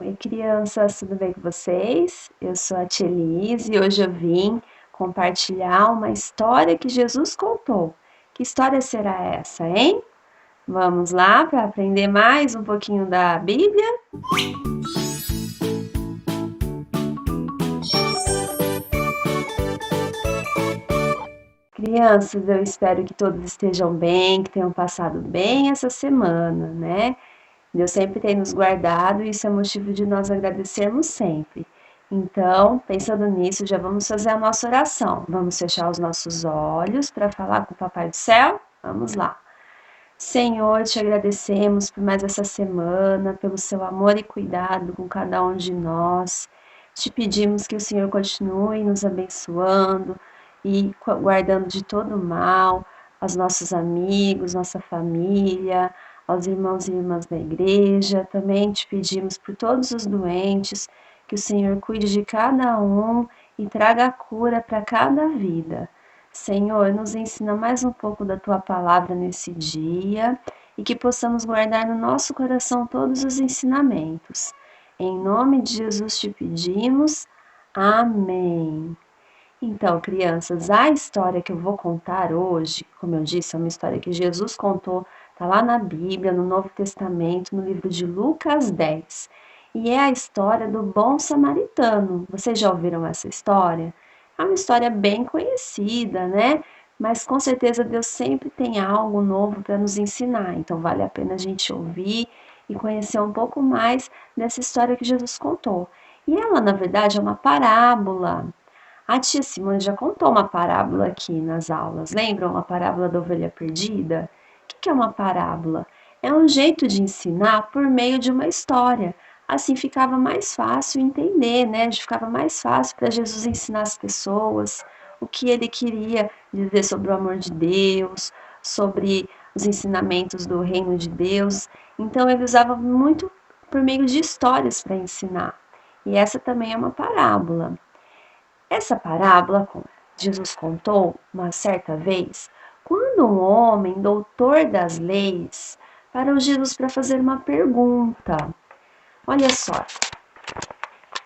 Oi, crianças, tudo bem com vocês? Eu sou a Tia Elise e hoje eu vim compartilhar uma história que Jesus contou. Que história será essa, hein? Vamos lá para aprender mais um pouquinho da Bíblia? Crianças, eu espero que todos estejam bem, que tenham passado bem essa semana, né? Deus sempre tem nos guardado e isso é motivo de nós agradecermos sempre. Então, pensando nisso, já vamos fazer a nossa oração. Vamos fechar os nossos olhos para falar com o Papai do Céu? Vamos lá. Senhor, te agradecemos por mais essa semana, pelo seu amor e cuidado com cada um de nós. Te pedimos que o Senhor continue nos abençoando e guardando de todo mal aos nossos amigos, nossa família, aos irmãos e irmãs da igreja. Também te pedimos por todos os doentes, que o Senhor cuide de cada um e traga a cura para cada vida. Senhor, nos ensina mais um pouco da tua palavra nesse dia e que possamos guardar no nosso coração todos os ensinamentos. Em nome de Jesus te pedimos. Amém. Então, crianças, a história que eu vou contar hoje, como eu disse, é uma história que Jesus contou, está lá na Bíblia, no Novo Testamento, no livro de Lucas 10. E é a história do bom samaritano. Vocês já ouviram essa história? É uma história bem conhecida, né? Mas com certeza Deus sempre tem algo novo para nos ensinar. Então vale a pena a gente ouvir e conhecer um pouco mais dessa história que Jesus contou. E ela, na verdade, é uma parábola. A tia Simone já contou uma parábola aqui nas aulas. Lembram a parábola da ovelha perdida? O que é uma parábola? É um jeito de ensinar por meio de uma história. Assim ficava mais fácil entender, né? Ficava mais fácil para Jesus ensinar as pessoas o que ele queria dizer sobre o amor de Deus, sobre os ensinamentos do reino de Deus. Então ele usava muito por meio de histórias para ensinar. E essa também é uma parábola. Essa parábola Jesus contou uma certa vez quando um homem, doutor das leis, parou Jesus para fazer uma pergunta. Olha só,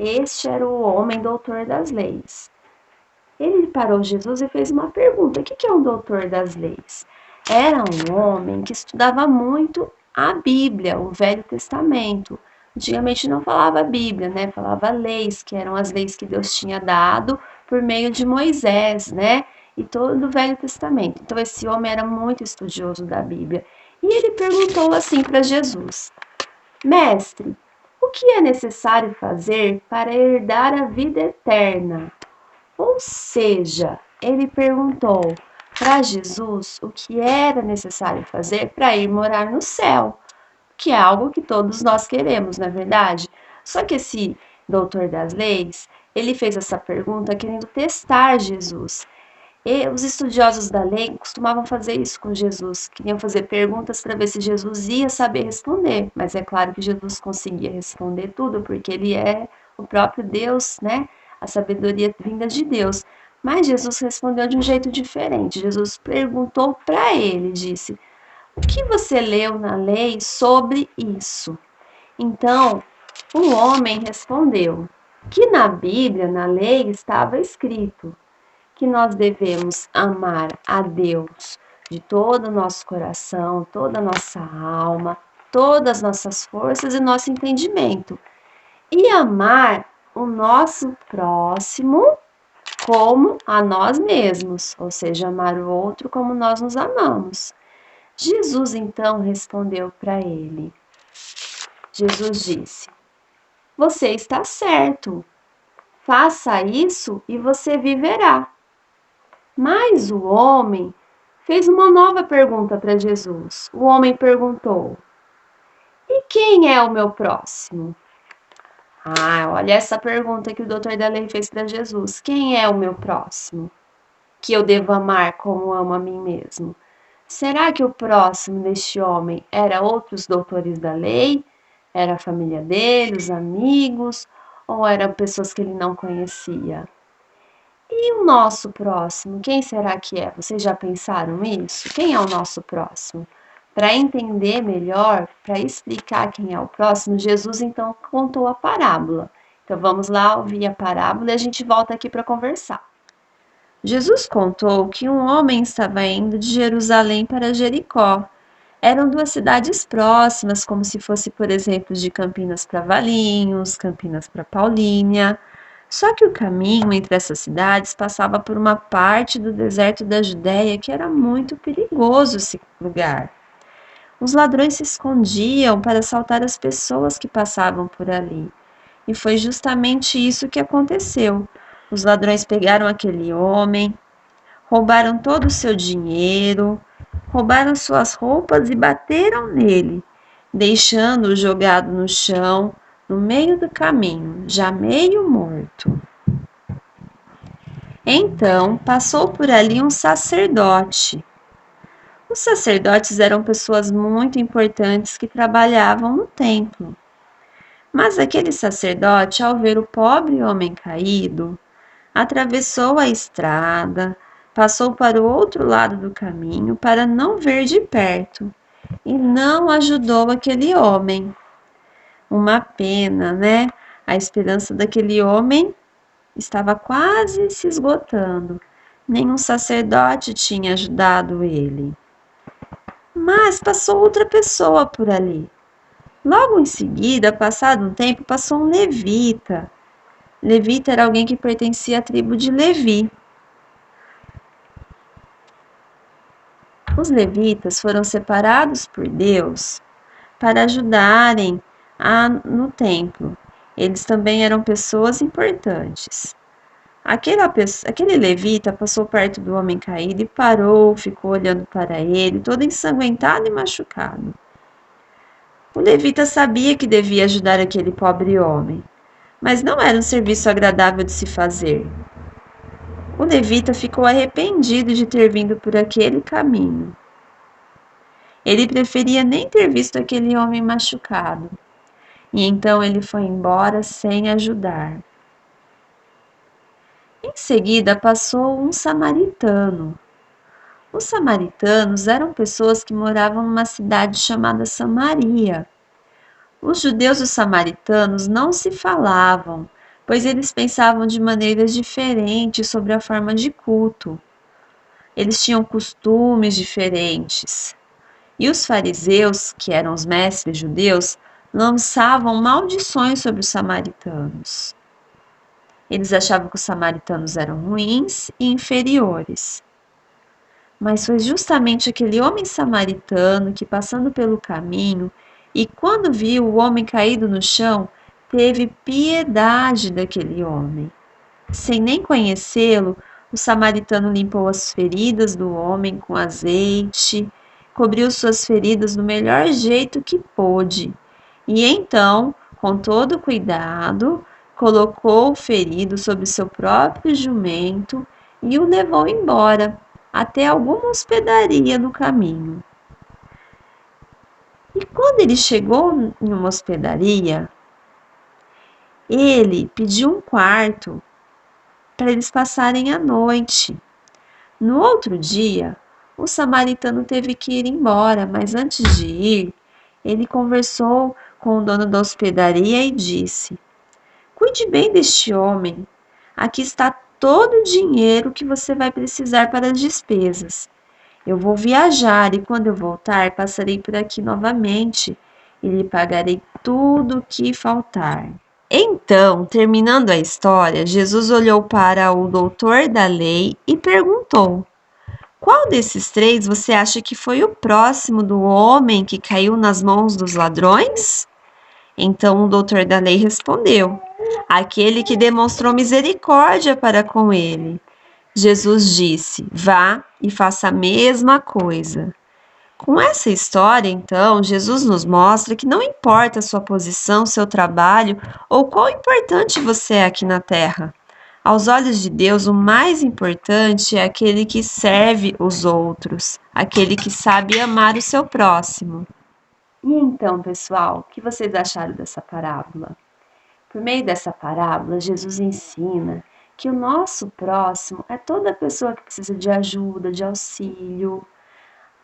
este era o homem doutor das leis. Ele parou Jesus e fez uma pergunta: o que é um doutor das leis? Era um homem que estudava muito a Bíblia, o Velho Testamento. Antigamente não falava Bíblia, né? Falava leis, que eram as leis que Deus tinha dado por meio de Moisés, né? E todo o Velho Testamento. Então esse homem era muito estudioso da Bíblia. E ele perguntou assim para Jesus: Mestre, o que é necessário fazer para herdar a vida eterna? Ou seja, ele perguntou para Jesus o que era necessário fazer para ir morar no céu, que é algo que todos nós queremos, não é verdade? Só que esse doutor das leis, ele fez essa pergunta querendo testar Jesus. E os estudiosos da lei costumavam fazer isso com Jesus, queriam fazer perguntas para ver se Jesus ia saber responder, mas é claro que Jesus conseguia responder tudo, porque ele é o próprio Deus, né? A sabedoria vinda de Deus. Mas Jesus respondeu de um jeito diferente. Jesus perguntou para ele, disse: o que você leu na lei sobre isso? Então, o homem respondeu que na Bíblia, na lei, estava escrito que nós devemos amar a Deus de todo o nosso coração, toda a nossa alma, todas as nossas forças e nosso entendimento. E amar o nosso próximo como a nós mesmos, ou seja, amar o outro como nós nos amamos. Jesus então respondeu para ele. Jesus disse: Você está certo. Faça isso e você viverá. Mas o homem fez uma nova pergunta para Jesus. O homem perguntou: E quem é o meu próximo? Ah, olha essa pergunta que o doutor da lei fez para Jesus. Quem é o meu próximo? Que eu devo amar como amo a mim mesmo. Será que o próximo deste homem era outros doutores da lei? Era a família dele, os amigos? Ou eram pessoas que ele não conhecia? E o nosso próximo, quem será que é? Vocês já pensaram nisso? Quem é o nosso próximo? Para entender melhor, para explicar quem é o próximo, Jesus então contou a parábola. Então vamos lá ouvir a parábola e a gente volta aqui para conversar. Jesus contou que um homem estava indo de Jerusalém para Jericó. Eram duas cidades próximas, como se fosse, por exemplo, de Campinas para Valinhos, Campinas para Paulínia. Só que o caminho entre essas cidades passava por uma parte do deserto da Judéia que era muito perigoso esse lugar. Os ladrões se escondiam para assaltar as pessoas que passavam por ali. E foi justamente isso que aconteceu. Os ladrões pegaram aquele homem, roubaram todo o seu dinheiro, roubaram suas roupas e bateram nele, deixando-o jogado no chão, no meio do caminho, já meio morto. Então passou por ali um sacerdote. Os sacerdotes eram pessoas muito importantes que trabalhavam no templo. Mas aquele sacerdote, ao ver o pobre homem caído, atravessou a estrada, passou para o outro lado do caminho para não ver de perto e não ajudou aquele homem. Uma pena, né? A esperança daquele homem estava quase se esgotando. Nenhum sacerdote tinha ajudado ele. Mas passou outra pessoa por ali. Logo em seguida, passado um tempo, passou um levita. Levita era alguém que pertencia à tribo de Levi. Os levitas foram separados por Deus para ajudarem no templo. Eles também eram pessoas importantes. Aquele levita passou perto do homem caído e parou, ficou olhando para ele, todo ensanguentado e machucado. O levita sabia que devia ajudar aquele pobre homem, mas não era um serviço agradável de se fazer. O levita ficou arrependido de ter vindo por aquele caminho. Ele preferia nem ter visto aquele homem machucado. E então ele foi embora sem ajudar. Em seguida passou um samaritano. Os samaritanos eram pessoas que moravam numa cidade chamada Samaria. Os judeus e os samaritanos não se falavam, pois eles pensavam de maneiras diferentes sobre a forma de culto. Eles tinham costumes diferentes. E os fariseus, que eram os mestres judeus, lançavam maldições sobre os samaritanos. Eles achavam que os samaritanos eram ruins e inferiores. Mas foi justamente aquele homem samaritano que, passando pelo caminho, e quando viu o homem caído no chão, teve piedade daquele homem. Sem nem conhecê-lo, o samaritano limpou as feridas do homem com azeite, cobriu suas feridas do melhor jeito que pôde. E então, com todo cuidado, colocou o ferido sobre seu próprio jumento e o levou embora, até alguma hospedaria no caminho. E quando ele chegou em uma hospedaria, ele pediu um quarto para eles passarem a noite. No outro dia, o samaritano teve que ir embora, mas antes de ir, ele conversou com o dono da hospedaria e disse: "Cuide bem deste homem. Aqui está todo o dinheiro que você vai precisar para as despesas. Eu vou viajar e quando eu voltar, passarei por aqui novamente e lhe pagarei tudo o que faltar." Então, terminando a história, Jesus olhou para o doutor da lei e perguntou: "Qual desses três você acha que foi o próximo do homem que caiu nas mãos dos ladrões?" Então o doutor da lei respondeu: "Aquele que demonstrou misericórdia para com ele." Jesus disse: "Vá e faça a mesma coisa." Com essa história, então, Jesus nos mostra que não importa a sua posição, seu trabalho ou quão importante você é aqui na Terra. Aos olhos de Deus, o mais importante é aquele que serve os outros, aquele que sabe amar o seu próximo. E então, pessoal, o que vocês acharam dessa parábola? Por meio dessa parábola, Jesus ensina que o nosso próximo é toda pessoa que precisa de ajuda, de auxílio.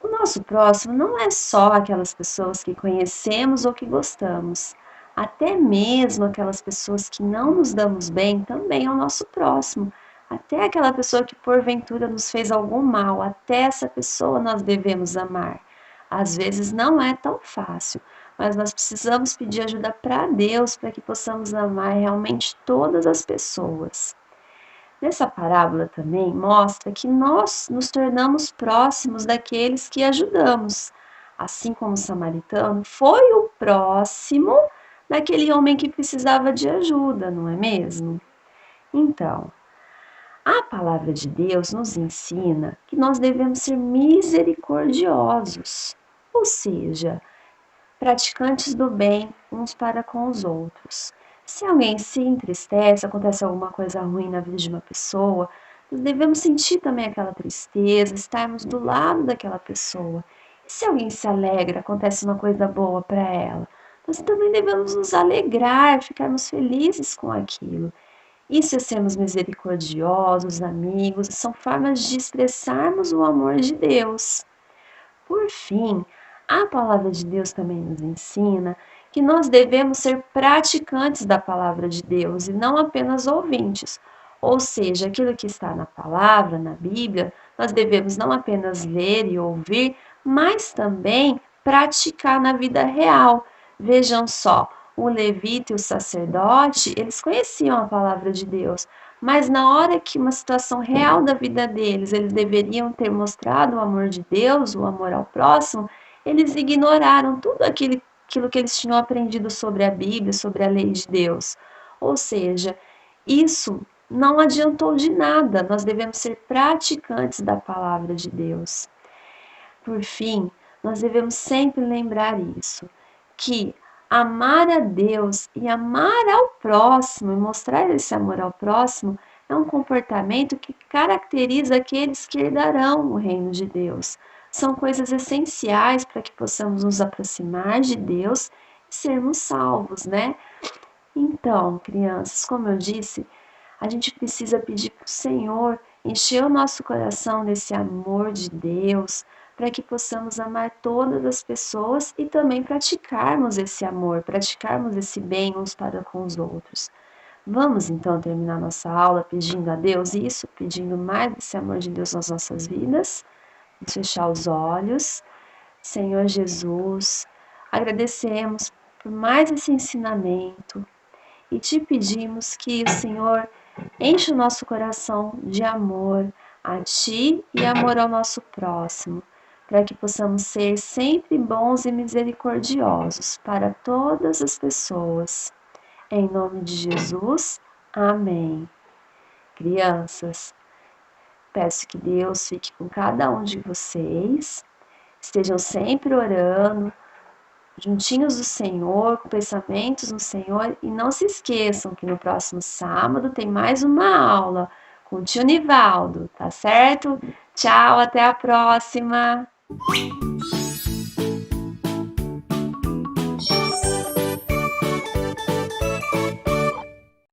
O nosso próximo não é só aquelas pessoas que conhecemos ou que gostamos. Até mesmo aquelas pessoas que não nos damos bem também é o nosso próximo. Até aquela pessoa que porventura nos fez algum mal, até essa pessoa nós devemos amar. Às vezes não é tão fácil, mas nós precisamos pedir ajuda para Deus para que possamos amar realmente todas as pessoas. Nessa parábola também mostra que nós nos tornamos próximos daqueles que ajudamos, assim como o samaritano foi o próximo daquele homem que precisava de ajuda, não é mesmo? Então, a palavra de Deus nos ensina que nós devemos ser misericordiosos, ou seja, praticantes do bem uns para com os outros. Se alguém se entristece, acontece alguma coisa ruim na vida de uma pessoa, nós devemos sentir também aquela tristeza, estarmos do lado daquela pessoa. E se alguém se alegra, acontece uma coisa boa para ela, nós também devemos nos alegrar, ficarmos felizes com aquilo. Isso é sermos misericordiosos, amigos, são formas de expressarmos o amor de Deus. Por fim, a palavra de Deus também nos ensina que nós devemos ser praticantes da palavra de Deus e não apenas ouvintes. Ou seja, aquilo que está na palavra, na Bíblia, nós devemos não apenas ler e ouvir, mas também praticar na vida real. Vejam só, o levita e o sacerdote, eles conheciam a palavra de Deus, mas na hora que uma situação real da vida deles, eles deveriam ter mostrado o amor de Deus, o amor ao próximo, eles ignoraram tudo aquilo que eles tinham aprendido sobre a Bíblia, sobre a lei de Deus. Ou seja, isso não adiantou de nada, nós devemos ser praticantes da palavra de Deus. Por fim, nós devemos sempre lembrar isso, que amar a Deus e amar ao próximo, e mostrar esse amor ao próximo, é um comportamento que caracteriza aqueles que herdarão o reino de Deus. São coisas essenciais para que possamos nos aproximar de Deus e sermos salvos, né? Então, crianças, como eu disse, a gente precisa pedir para o Senhor encher o nosso coração desse amor de Deus, para que possamos amar todas as pessoas e também praticarmos esse amor, praticarmos esse bem uns para com os outros. Vamos então terminar nossa aula pedindo a Deus isso, pedindo mais desse amor de Deus nas nossas vidas. Vamos fechar os olhos. Senhor Jesus, agradecemos por mais esse ensinamento e te pedimos que o Senhor enche o nosso coração de amor a Ti e amor ao nosso próximo, para que possamos ser sempre bons e misericordiosos para todas as pessoas. Em nome de Jesus, amém. Crianças, peço que Deus fique com cada um de vocês, estejam sempre orando, juntinhos do Senhor, com pensamentos no Senhor, e não se esqueçam que no próximo sábado tem mais uma aula com o tio Nivaldo, tá certo? Tchau, até a próxima!